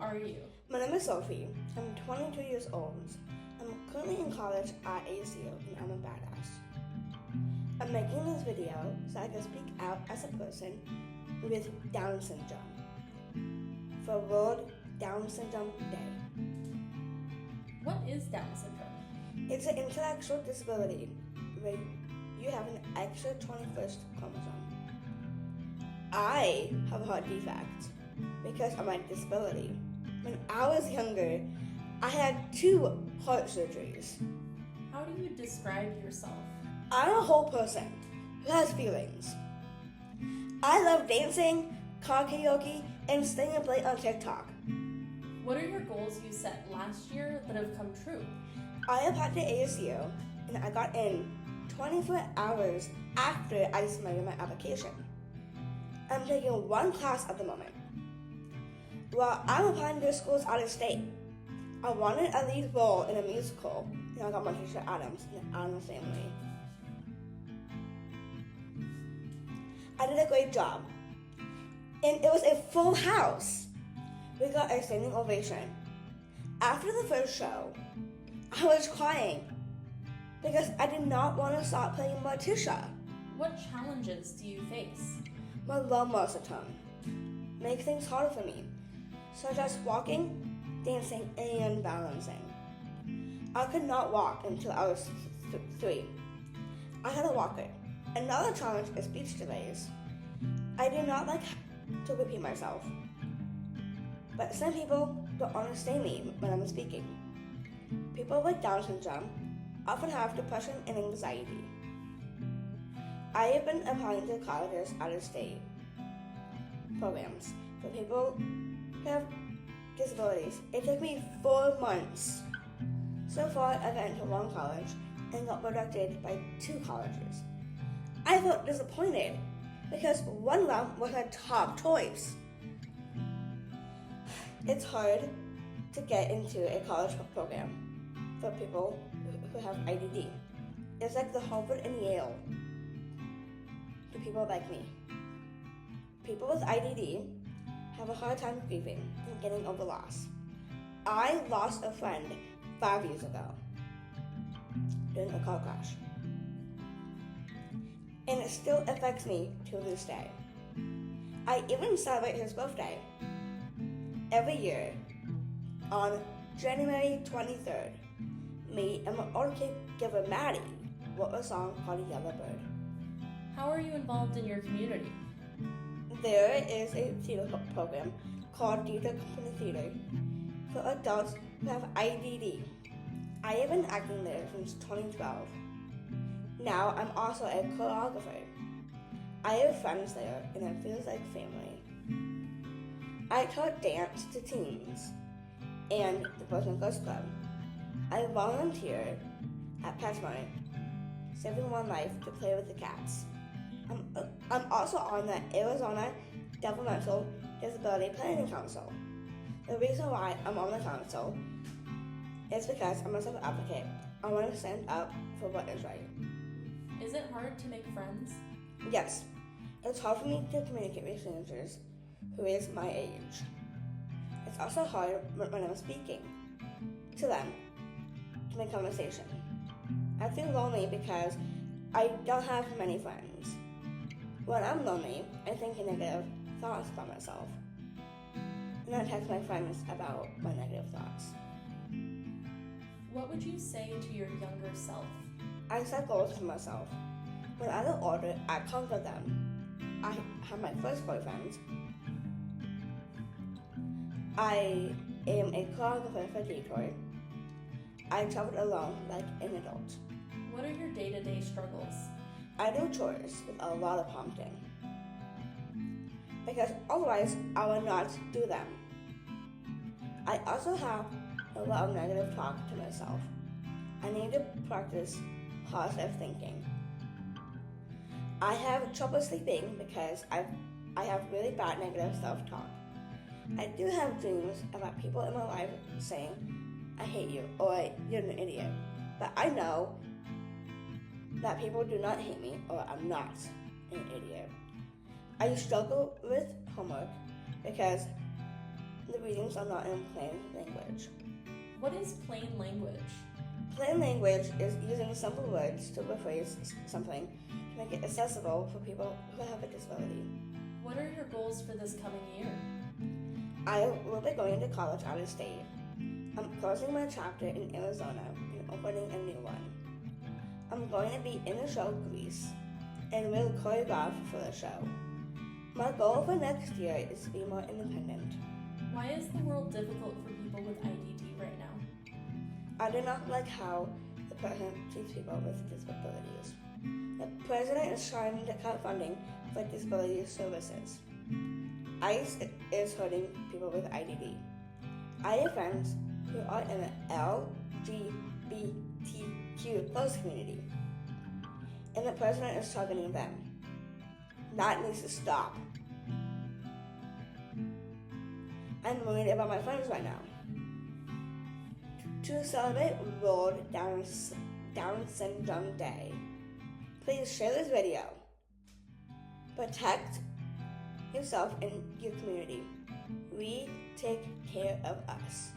are you? My name is Sophie. I'm 22 years old. I'm currently in college at ASU and I'm a badass. I'm making this video so I can speak out as a person with Down syndrome for World Down Syndrome Day. What is Down syndrome? It's an intellectual disability where you have an extra 21st chromosome. I have a heart defect because of my disability. When I was younger, I had 2 heart surgeries. How do you describe yourself? I'm a whole person who has feelings. I love dancing, karaoke, and staying up late on TikTok. What are your goals you set last year that have come true? I applied to ASU and I got in 24 hours after I submitted my application. I'm taking 1 class at the moment. While I'm applying to schools out of state, I wanted a lead role in a musical, and I got my teacher Adams in the Adams Family. I did a great job, and it was a full house. We got a standing ovation. After the first show, I was crying because I did not want to stop playing Morticia. What challenges do you face? My lawnmower tongue makes things harder for me, such as walking, dancing, and balancing. I could not walk until I was 3. I had a walker. Another challenge is speech delays. I do not like to repeat myself, but some people don't understand me when I'm speaking. People with Down syndrome often have depression and anxiety. I have been applying to colleges out of state programs for people who have disabilities. It took me 4 months. So far, I've been to 1 college and got rejected by 2 colleges. I felt disappointed because one of them was a top choice. It's hard to get into a college program for people who have IDD. It's like the Harvard and Yale to people like me. People with IDD have a hard time grieving and getting over loss. I lost a friend 5 years ago during a car crash, and it still affects me to this day. I even celebrate his birthday every year on January 23rd. Me and my older caregiver Maddie wrote a song called Yellow Bird. How are you involved in your community? There is a theater program called Theater Company Theater for adults who have IDD. I have been acting there since 2012. Now I'm also a choreographer. I have friends there and it feels like family. I taught dance to teens and the Boys and Girls Club. I volunteer at PetSmart, saving one life to play with the cats. I'm also on the Arizona Developmental Disability Planning Council. The reason why I'm on the council is because I'm a self-advocate. I want to stand up for what is right. Is it hard to make friends? Yes, it's hard for me to communicate with strangers who is my age. It's also hard when I'm speaking to them to make conversation. I feel lonely because I don't have many friends. When I'm lonely, I think negative thoughts about myself. And I text my friends about my negative thoughts. What would you say to your younger self? I set goals for myself. When I get older, I conquer them. I have my first boyfriend. I am a choreographer for Detroit. I traveled alone like an adult. What are your day-to-day struggles? I do chores with a lot of prompting because otherwise I will not do them. I also have a lot of negative talk to myself. I need to practice positive thinking. I have trouble sleeping because I have really bad negative self-talk. I do have dreams about people in my life saying, I hate you, or you're an idiot. But I know that people do not hate me, or I'm not an idiot. I struggle with homework because The readings are not in plain language. What is plain language? Plain language is using simple words to rephrase something to make it accessible for people who have a disability. What are your goals for this coming year? I will be going to college out of state. I'm closing my chapter in Arizona and opening a new one. I'm going to be in the show Grease and will choreograph for the show. My goal for next year is to be more independent. Why is the world difficult for people with IDD right now? I do not like how the president treats people with disabilities. The president is trying to cut funding for disability services. ICE is hurting people with IDD. I have friends who are in the LGBTQ plus community, and the president is targeting them. That needs to stop. I'm worried about my friends right now. To celebrate World Down Syndrome Day, please share this video. Protect yourself and your community. We take care of us.